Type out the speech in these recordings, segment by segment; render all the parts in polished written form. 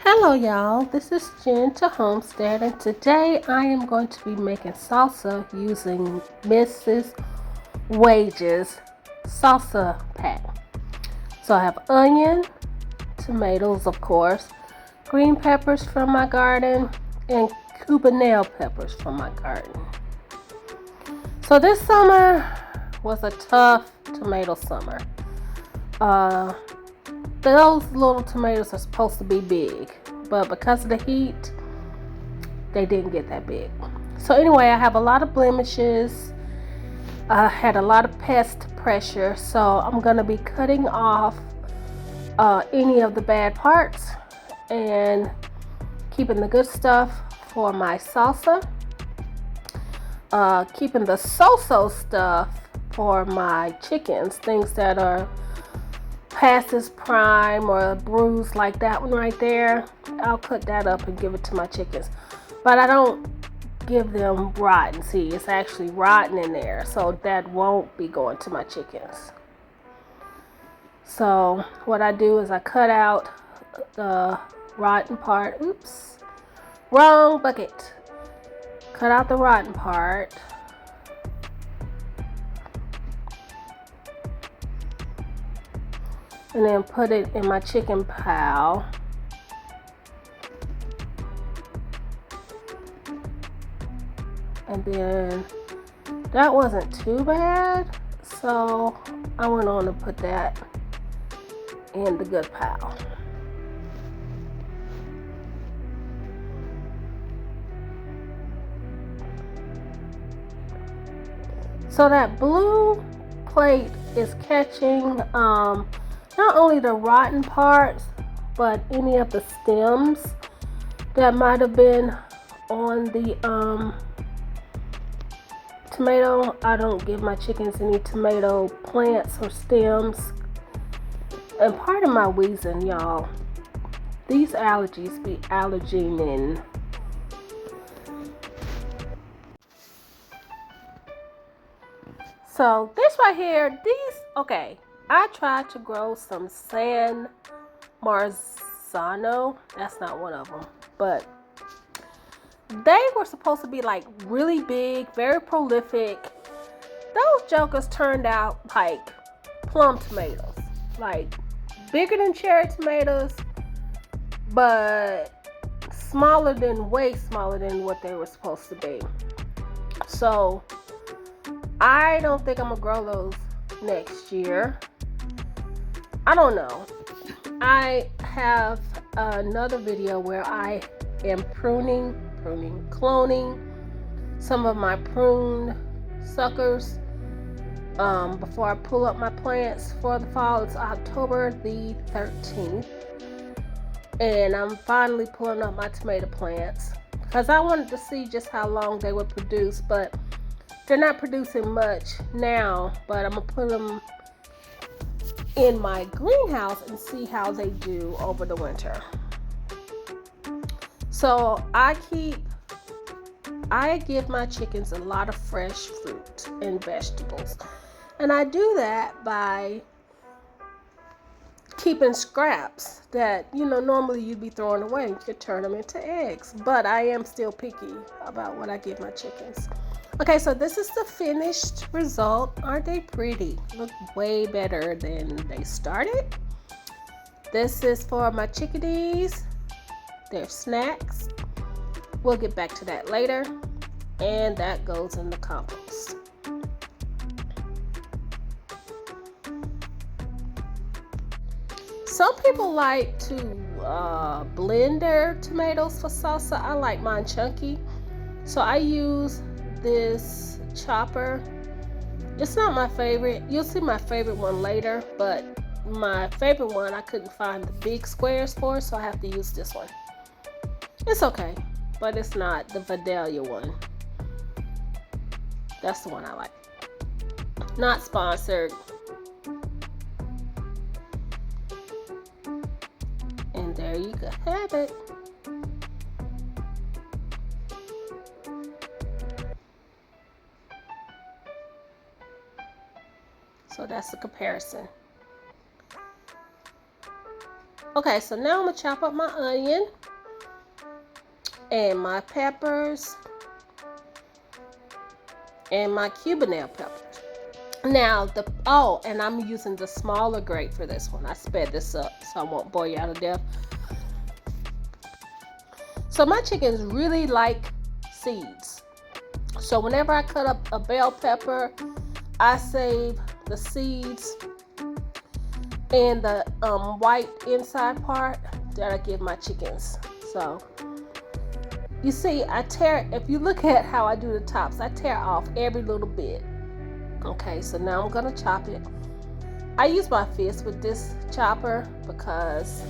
Hello y'all, this is Jen to Homestead, and today I am going to be making salsa using Mrs. Wage's salsa pack. So I have onion, tomatoes of course, green peppers from my garden, and Cubanelle peppers from my garden. So this summer was a tough tomato summer. Those little tomatoes are supposed to be big, but because of the heat, they didn't get that big. So anyway, I have a lot of blemishes. I had a lot of pest pressure, so I'm going to be cutting off any of the bad parts and keeping the good stuff for my salsa. Keeping the so-so stuff for my chickens, things that are past its prime or bruised, like that one right there. I'll cut that up and give it to my chickens, but I don't give them rotten. See, it's actually rotten in there, so that won't be going to my chickens. So what I do is I cut out the rotten part. Oops, wrong bucket. Cut out the rotten part. And then put it in my chicken pile. And then that wasn't too bad, so I went on to put that in the good pile. So that blue plate is catching not only the rotten parts, but any of the stems that might have been on the tomato. I don't give my chickens any tomato plants or stems. And part of my wheezing, y'all, these allergies be allergening. So this right here, okay, I tried to grow some San Marzano. That's not one of them, but they were supposed to be like really big, very prolific. Those jokers turned out like plum tomatoes, like bigger than cherry tomatoes, but way smaller than what they were supposed to be. So I don't think I'm gonna grow those next year. I don't know. I have another video where I am cloning some of my prune suckers before I pull up my plants for the fall. It's October the 13th, and I'm finally pulling up my tomato plants because I wanted to see just how long they would produce, but they're not producing much now. But I'm gonna put them in my greenhouse and see how they do over the winter. So I give my chickens a lot of fresh fruit and vegetables, and I do that by keeping scraps that normally you'd be throwing away. You could turn them into eggs, but I am still picky about what I give my chickens. Okay, so this is the finished result. Aren't they pretty? Look way better than they started. This is for my chickadees, their snacks. We'll get back to that later. And that goes in the compost. Some people like to blend their tomatoes for salsa. I like mine chunky, so I use this chopper. It's not my favorite. You'll see my favorite one later, but my favorite one I couldn't find the big squares for, so I have to use this one. It's okay, but it's not the Vidalia one. That's the one I like. Not sponsored. And there you go, have it. So that's the comparison. Okay, so now I'm gonna chop up my onion and my peppers and my Cubanelle peppers. Now and I'm using the smaller grate for this one. I sped this up so I won't bore you out of death. So my chickens really like seeds. So whenever I cut up a bell pepper, I save the seeds and the white inside part that I give my chickens. So you see, if you look at how I do the tops, I tear off every little bit. Okay, so now I'm gonna chop it. I use my fist with this chopper because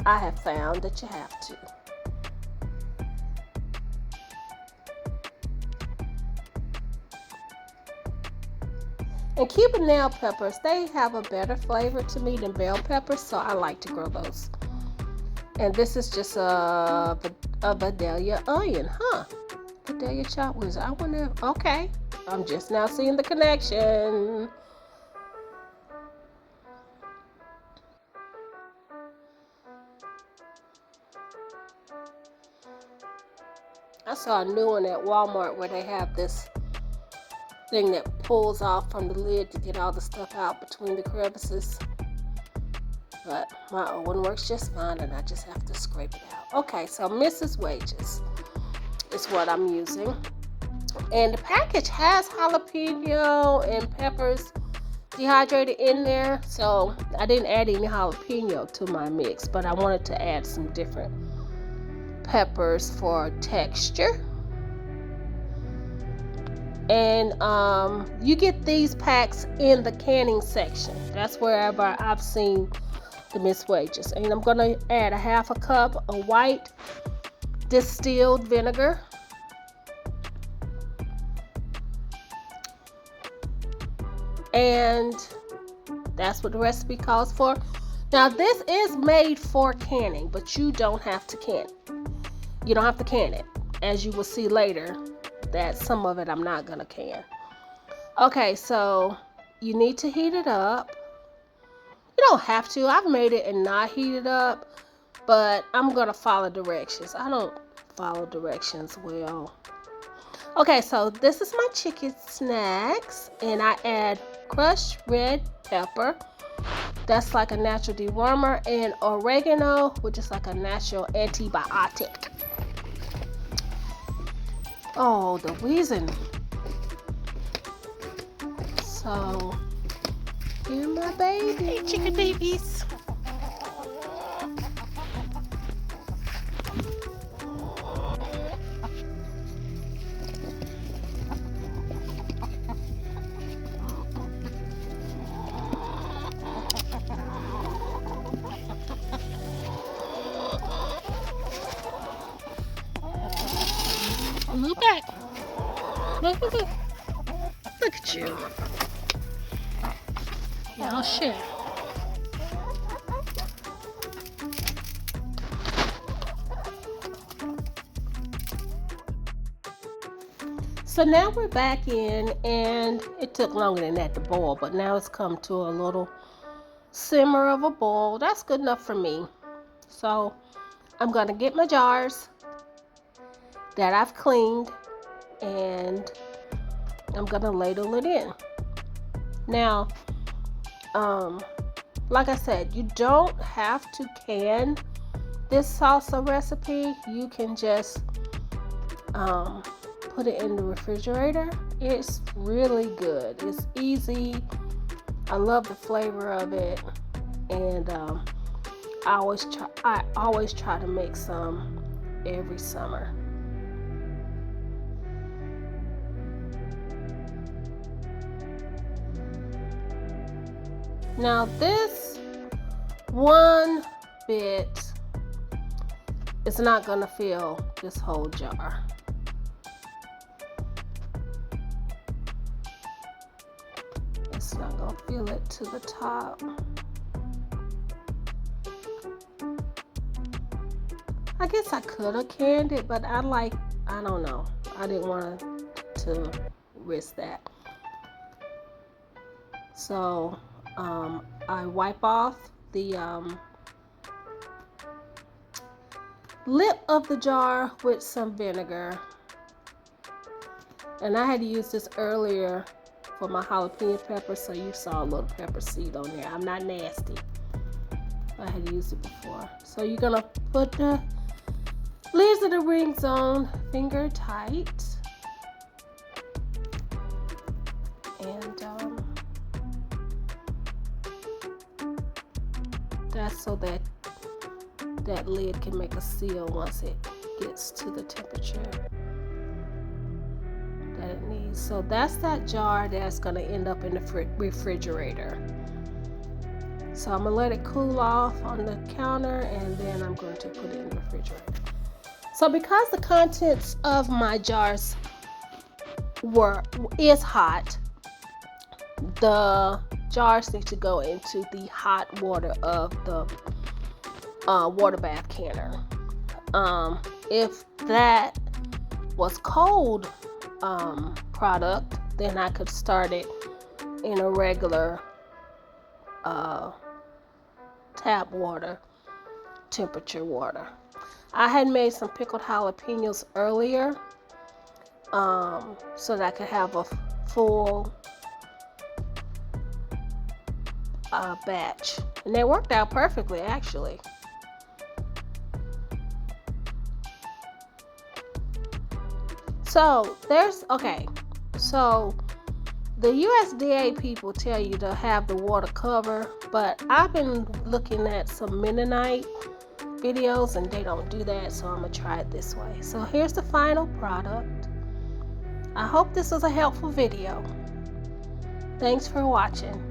I have found that you have to. And Cubanelle peppers, they have a better flavor to me than bell peppers, so I like to grow those. And this is just a Vidalia onion, huh? Vidalia chop wizard. I wonder, okay. I'm just now seeing the connection. I saw a new one at Walmart where they have this thing that pulls off from the lid to get all the stuff out between the crevices. But my old one works just fine and I just have to scrape it out. Okay, so Mrs. Wages is what I'm using. And the package has jalapeno and peppers dehydrated in there. So I didn't add any jalapeno to my mix, but I wanted to add some different peppers for texture. And you get these packs in the canning section. That's wherever I've seen the Miss Wages. And I'm going to add a half a cup of white distilled vinegar. And that's what the recipe calls for. Now this is made for canning, but you don't have to can it. You don't have to can it. As you will see later, that some of it I'm not gonna can. Okay, so you need to heat it up. You don't have to. I've made it and not heated up, but I'm gonna follow directions. I don't follow directions well. Okay, so this is my chicken snacks, and I add crushed red pepper. That's like a natural dewormer, and oregano, which is like a natural antibiotic. Oh, the wheezing. So, here my baby. Hey, chicken babies. Move back. Look. Look at you. Yeah, I'll share. So now we're back in, and it took longer than that to boil, but now it's come to a little simmer of a boil. That's good enough for me. So I'm gonna get my jars that I've cleaned, and I'm gonna ladle it in. Now, like I said, you don't have to can this salsa recipe. You can just put it in the refrigerator. It's really good. It's easy. I love the flavor of it, and I always try to make some every summer. Now this one bit is not gonna fill this whole jar. It's not gonna fill it to the top. I guess I could have canned it, but I don't know. I didn't want to risk that. So I wipe off the lip of the jar with some vinegar. And I had to use this earlier for my jalapeno pepper, so you saw a little pepper seed on there. I'm not nasty. I had used it before. So you're gonna put the lids of the rings on finger tight. And that's so that that lid can make a seal once it gets to the temperature that it needs. So that's that jar that's going to end up in the refrigerator. So I'm going to let it cool off on the counter, and then I'm going to put it in the refrigerator. So because the contents of my jars is hot, the jars need to go into the hot water of the water bath canner. If that was cold product, then I could start it in a regular tap water, temperature water. I had made some pickled jalapenos earlier, so that I could have a full batch, and they worked out perfectly actually. So so the USDA people tell you to have the water cover, but I've been looking at some Mennonite videos and they don't do that, so I'm gonna try it this way. So here's the final product. I hope this was a helpful video. Thanks for watching.